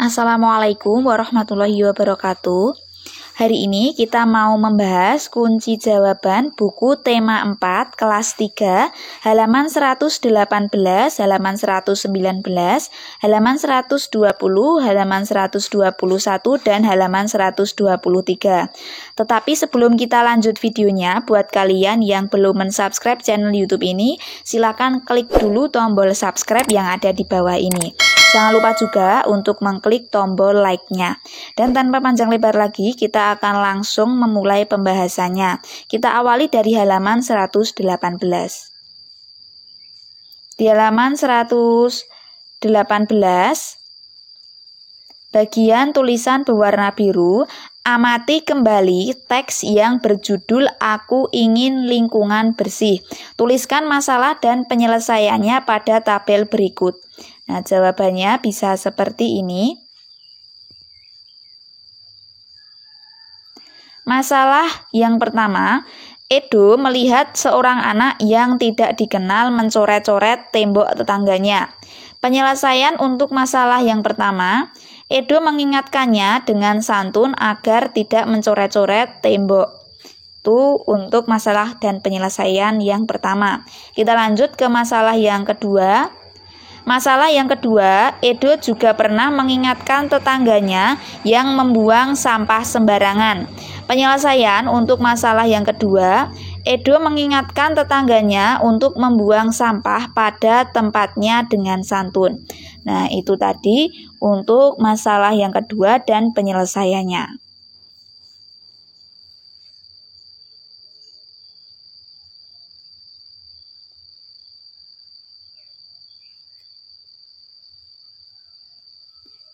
Assalamualaikum warahmatullahi wabarakatuh. Hari ini kita mau membahas kunci jawaban buku tema 4 kelas 3 halaman 118, halaman 119, halaman 120, halaman 121, dan halaman 123. Tetapi sebelum kita lanjut videonya, buat kalian yang belum mensubscribe channel YouTube ini, silakan klik dulu tombol subscribe yang ada di bawah ini. Jangan lupa juga untuk mengklik tombol like-nya. Dan tanpa panjang lebar lagi, kita akan langsung memulai pembahasannya. Kita awali dari halaman 118. Di halaman 118, bagian tulisan berwarna biru, amati kembali teks yang berjudul Aku Ingin Lingkungan Bersih. Tuliskan masalah dan penyelesaiannya pada tabel berikut. Nah, jawabannya bisa seperti ini. Masalah yang pertama, Edo melihat seorang anak yang tidak dikenal mencoret-coret tembok tetangganya. Penyelesaian untuk masalah yang pertama, Edo mengingatkannya dengan santun agar tidak mencoret-coret tembok. Itu untuk masalah dan penyelesaian yang pertama. Kita lanjut ke masalah yang kedua. Masalah yang kedua, Edo juga pernah mengingatkan tetangganya yang membuang sampah sembarangan. Penyelesaian untuk masalah yang kedua, Edo mengingatkan tetangganya untuk membuang sampah pada tempatnya dengan santun. Nah, itu tadi untuk masalah yang kedua dan penyelesaiannya.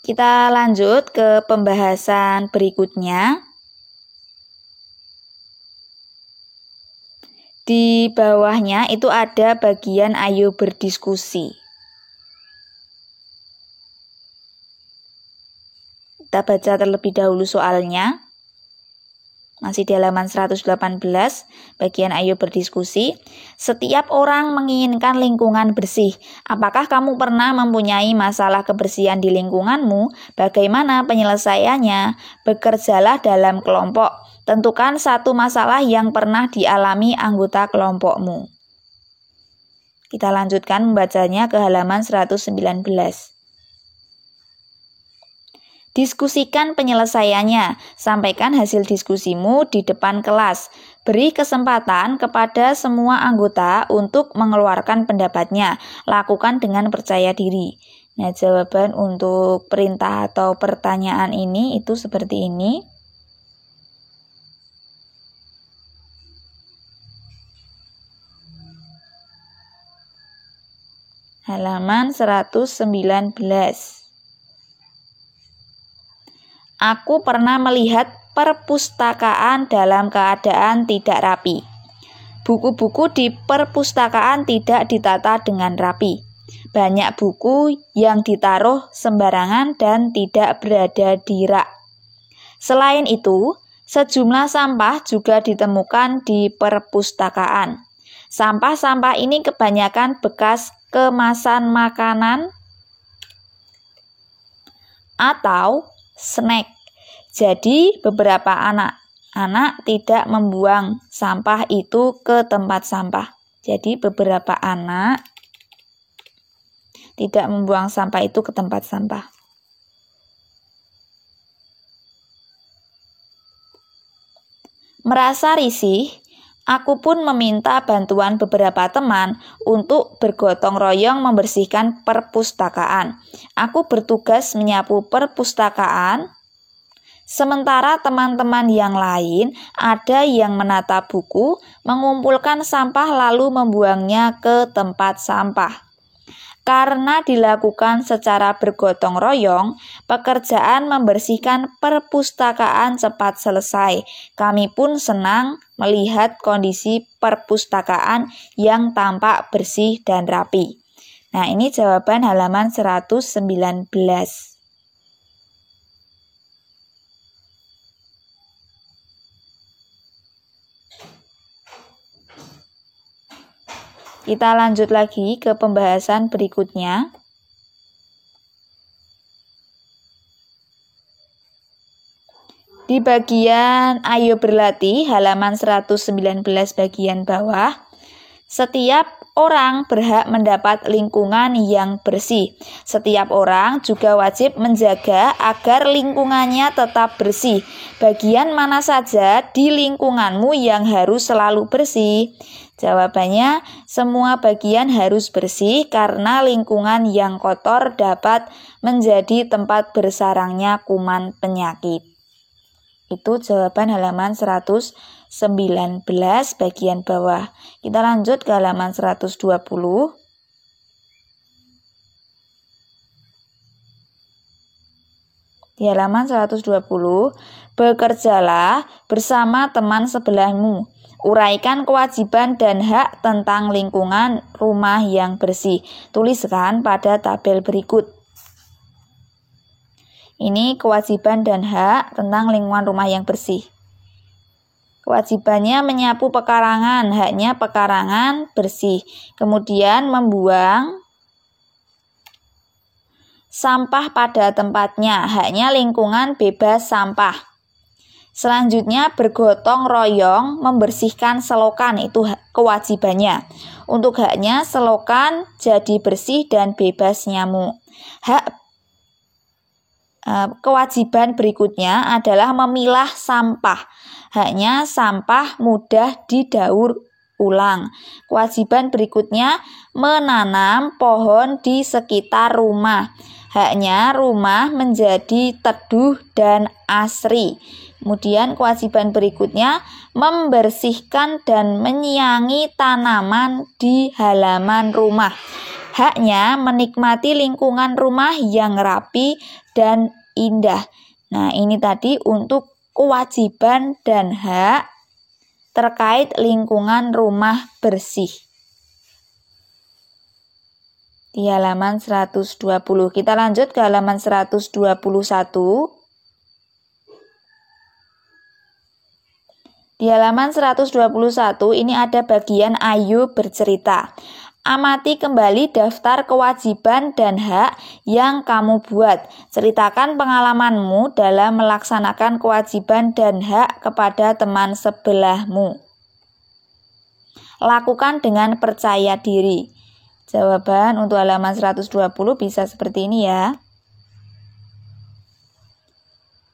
Kita lanjut ke pembahasan berikutnya. Di bawahnya itu ada bagian ayo berdiskusi. Kita baca terlebih dahulu soalnya. Masih di halaman 118, bagian ayo berdiskusi. Setiap orang menginginkan lingkungan bersih. Apakah kamu pernah mempunyai masalah kebersihan di lingkunganmu? Bagaimana penyelesaiannya? Bekerjalah dalam kelompok. Tentukan satu masalah yang pernah dialami anggota kelompokmu. Kita lanjutkan membacanya ke halaman 119. Diskusikan penyelesaiannya. Sampaikan hasil diskusimu di depan kelas. Beri kesempatan kepada semua anggota untuk mengeluarkan pendapatnya. Lakukan dengan percaya diri. Nah, jawaban untuk perintah atau pertanyaan ini itu seperti ini. Halaman 119. Aku pernah melihat perpustakaan dalam keadaan tidak rapi. Buku-buku di perpustakaan tidak ditata dengan rapi. Banyak buku yang ditaruh sembarangan dan tidak berada di rak. Selain itu, sejumlah sampah juga ditemukan di perpustakaan. Sampah-sampah ini kebanyakan bekas kemasan makanan atau snack. Jadi beberapa anak-anak tidak membuang sampah itu ke tempat sampah. Jadi beberapa anak tidak membuang sampah itu ke tempat sampah. Merasa risih, aku pun meminta bantuan beberapa teman untuk bergotong royong membersihkan perpustakaan. Aku bertugas menyapu perpustakaan, sementara teman-teman yang lain ada yang menata buku, mengumpulkan sampah lalu membuangnya ke tempat sampah. Karena dilakukan secara bergotong royong, pekerjaan membersihkan perpustakaan cepat selesai. Kami pun senang melihat kondisi perpustakaan yang tampak bersih dan rapi. Nah, ini jawaban halaman 119. Kita lanjut lagi ke pembahasan berikutnya. Di bagian Ayo Berlatih halaman 119 bagian bawah, setiap orang berhak mendapat lingkungan yang bersih. Setiap orang juga wajib menjaga agar lingkungannya tetap bersih. Bagian mana saja di lingkunganmu yang harus selalu bersih? Jawabannya, semua bagian harus bersih karena lingkungan yang kotor dapat menjadi tempat bersarangnya kuman penyakit. Itu jawaban halaman 119 bagian bawah. Kita lanjut ke halaman 120. Di halaman 120, bekerjalah bersama teman sebelahmu. Uraikan kewajiban dan hak tentang lingkungan rumah yang bersih. Tuliskan pada tabel berikut. Ini kewajiban dan hak tentang lingkungan rumah yang bersih. Kewajibannya menyapu pekarangan, haknya pekarangan bersih. Kemudian membuang sampah pada tempatnya, haknya lingkungan bebas sampah. Selanjutnya bergotong royong membersihkan selokan, itu kewajibannya. Untuk haknya selokan jadi bersih dan bebas nyamuk. Kewajiban berikutnya adalah memilah sampah. Haknya sampah mudah didaur ulang. Kewajiban berikutnya menanam pohon di sekitar rumah. Haknya rumah menjadi teduh dan asri. Kemudian kewajiban berikutnya membersihkan dan menyiangi tanaman di halaman rumah. Haknya menikmati lingkungan rumah yang rapi dan indah. Nah, ini tadi untuk kewajiban dan hak terkait lingkungan rumah bersih. Di halaman 120. Kita lanjut ke halaman 121. Di halaman 121 ini ada bagian Ayo Bercerita. Amati kembali daftar kewajiban dan hak yang kamu buat. Ceritakan pengalamanmu dalam melaksanakan kewajiban dan hak kepada teman sebelahmu. Lakukan dengan percaya diri. Jawaban untuk halaman 120 bisa seperti ini ya.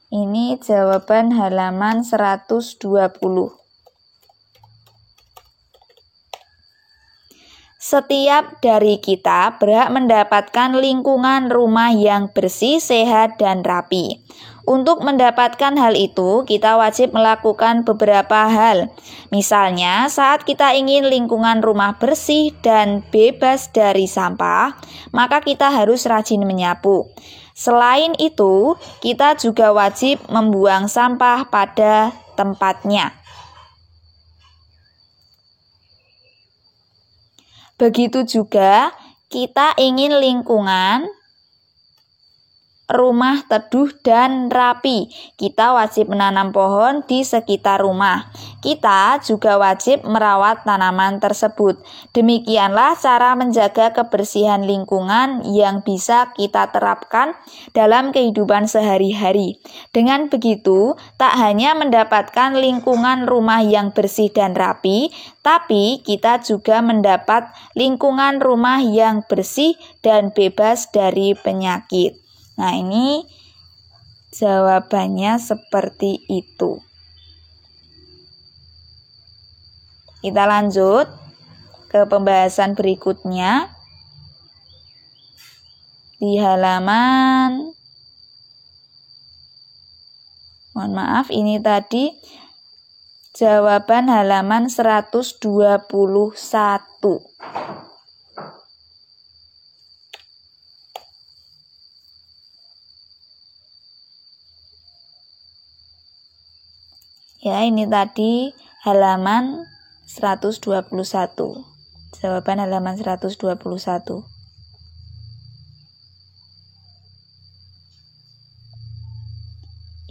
Ini jawaban halaman 120. Setiap dari kita berhak mendapatkan lingkungan rumah yang bersih, sehat, dan rapi. Untuk mendapatkan hal itu, kita wajib melakukan beberapa hal. Misalnya, saat kita ingin lingkungan rumah bersih dan bebas dari sampah, maka kita harus rajin menyapu. Selain itu, kita juga wajib membuang sampah pada tempatnya. Begitu juga kita ingin lingkungan rumah teduh dan rapi. Kita wajib menanam pohon di sekitar rumah. Kita juga wajib merawat tanaman tersebut. Demikianlah cara menjaga kebersihan lingkungan yang bisa kita terapkan dalam kehidupan sehari-hari. Dengan begitu, tak hanya mendapatkan lingkungan rumah yang bersih dan rapi, tapi kita juga mendapat lingkungan rumah yang bersih dan bebas dari penyakit. Nah, ini jawabannya seperti itu. Kita lanjut ke pembahasan berikutnya. Di halaman, mohon maaf, ini tadi jawaban halaman 121. Ya, ini tadi halaman 121. Jawaban halaman 121.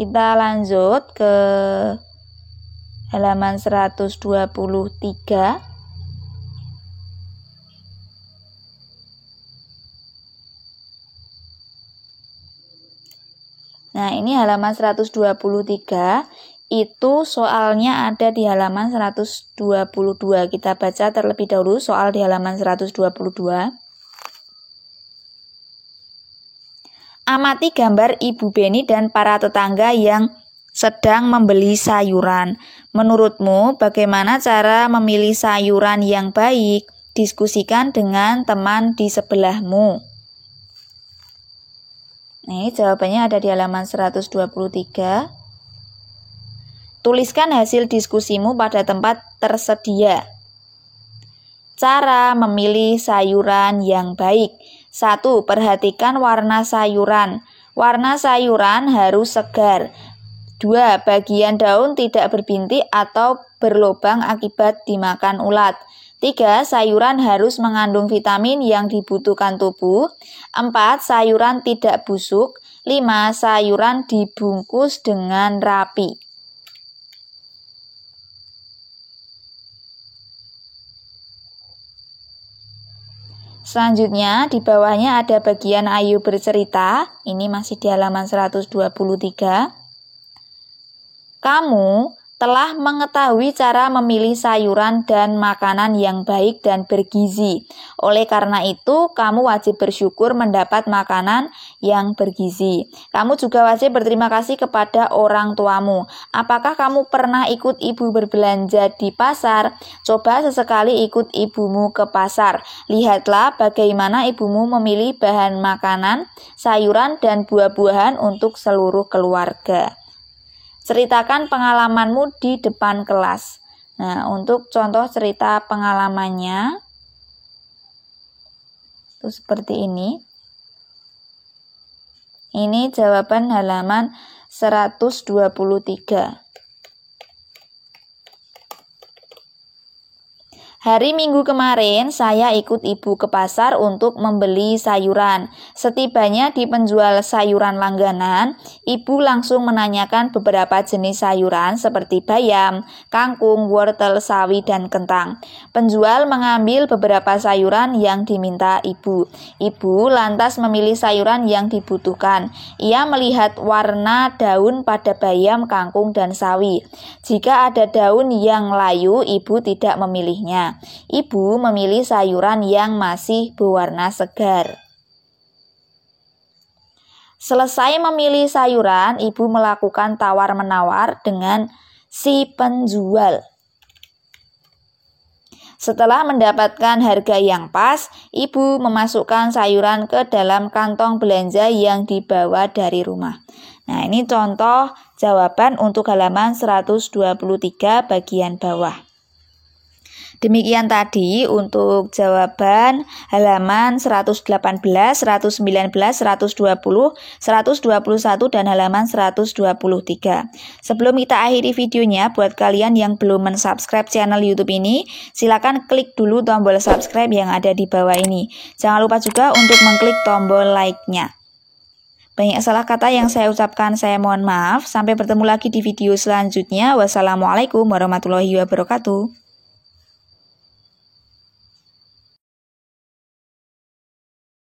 Kita lanjut ke halaman 123. Nah, ini halaman 123. Itu soalnya ada di halaman 122. Kita baca terlebih dahulu soal di halaman 122. Amati gambar Ibu Beni dan para tetangga yang sedang membeli sayuran. Menurutmu bagaimana cara memilih sayuran yang baik? Diskusikan dengan teman di sebelahmu. Nih, jawabannya ada di halaman 123. Tuliskan hasil diskusimu pada tempat tersedia. Cara memilih sayuran yang baik. 1. Perhatikan warna sayuran. Warna sayuran harus segar. 2. Bagian daun tidak berbintik atau berlubang akibat dimakan ulat. 3. Sayuran harus mengandung vitamin yang dibutuhkan tubuh. 4. Sayuran tidak busuk. 5. Sayuran dibungkus dengan rapi. Selanjutnya, di bawahnya ada bagian Ayu bercerita. Ini masih di halaman 123. Kamu telah mengetahui cara memilih sayuran dan makanan yang baik dan bergizi. Oleh karena itu, kamu wajib bersyukur mendapat makanan yang bergizi. Kamu juga wajib berterima kasih kepada orang tuamu. Apakah kamu pernah ikut ibu berbelanja di pasar? Coba sesekali ikut ibumu ke pasar. Lihatlah bagaimana ibumu memilih bahan makanan, sayuran, dan buah-buahan untuk seluruh keluarga. Ceritakan pengalamanmu di depan kelas. Nah, untuk contoh cerita pengalamannya itu seperti ini. Ini jawaban halaman 123. Hari Minggu kemarin, saya ikut ibu ke pasar untuk membeli sayuran. Setibanya di penjual sayuran langganan, ibu langsung menanyakan beberapa jenis sayuran seperti bayam, kangkung, wortel, sawi, dan kentang. Penjual mengambil beberapa sayuran yang diminta ibu. Ibu lantas memilih sayuran yang dibutuhkan. Ia melihat warna daun pada bayam, kangkung, dan sawi. Jika ada daun yang layu, ibu tidak memilihnya. Ibu memilih sayuran yang masih berwarna segar. Selesai memilih sayuran, ibu melakukan tawar-menawar dengan si penjual. Setelah mendapatkan harga yang pas, ibu memasukkan sayuran ke dalam kantong belanja yang dibawa dari rumah. Nah, ini contoh jawaban untuk halaman 123 bagian bawah. Demikian tadi untuk jawaban halaman 118, 119, 120, 121, dan halaman 123. Sebelum kita akhiri videonya, buat kalian yang belum mensubscribe channel YouTube ini, silakan klik dulu tombol subscribe yang ada di bawah ini. Jangan lupa juga untuk mengklik tombol like-nya. Banyak salah kata yang saya ucapkan, saya mohon maaf. Sampai bertemu lagi di video selanjutnya. Wassalamualaikum warahmatullahi wabarakatuh.